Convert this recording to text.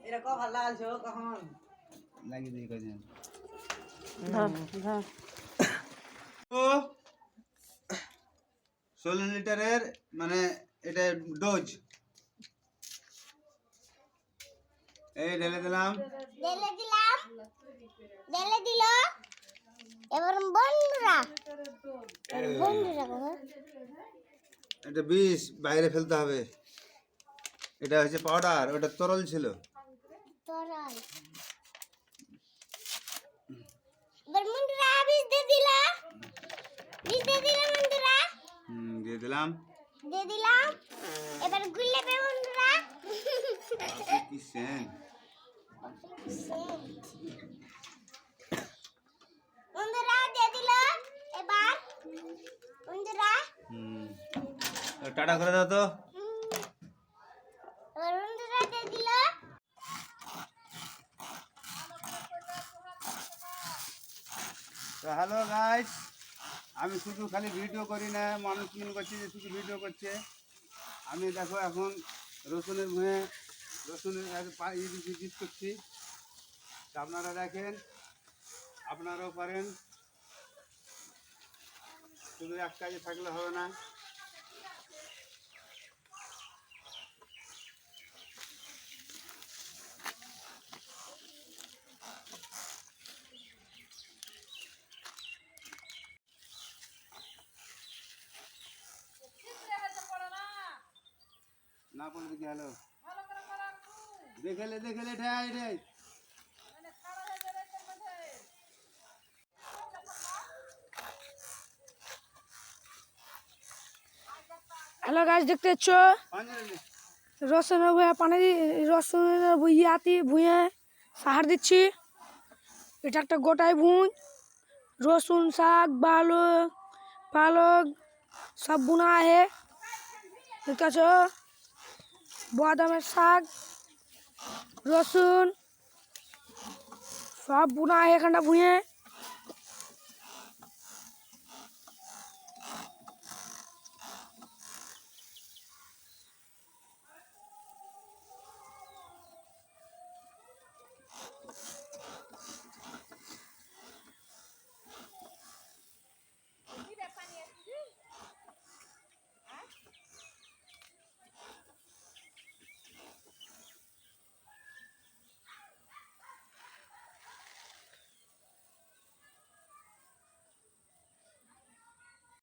এরকম ভালো লাগছে কখন লাগিয়ে দিই কজন ও 16 লিটারের মানে এটা ডোজ এই ঢেলে দিলাম দিল এবার বন্ধুরা এটা বিষ বাইরে ফেলতে হবে। এটা হচ্ছে পাউডার, ওটা তরল ছিল। তরল এবার বন্ধুরা বিষ দিয়ে দিলা বন্ধুরা দিয়ে দিলাম। এবার গুলে বে বন্ধুরা কি সেন্ট বন্ধুরা দিয়ে দিল এবার বন্ধুরা টাটা করে দাও তো। এবার বন্ধুরা দিয়ে দিল হ্যালো গাইস, আমি শুধু খালি ভিডিও করি না, মানুষ মনে করছে যে শুধু ভিডিও করছে। আমি দেখো এখন রসুনের মুহে রসুনের বীজ করছি। তা আপনারা দেখেন, আপনারাও পারেন, শুধু এক কাজে থাকলে হবে না। না পড়লে কি হলো, দেখেলে ঠাই ঠাই হ্যালো গাছ দেখতে পাচ্ছ রসুনের ভুঁয়ে পানি রসুনের ভুইয়াতি ভুঁয়ে সাহার দিচ্ছি। এটা একটা গোটায় ভুঁই, রসুন শাক পালক সব বুনা আছে। দেখতে পাচ্ছ বাদামের শাক রসুন সব বুনা আছে এখানটা ভুঁয়ে।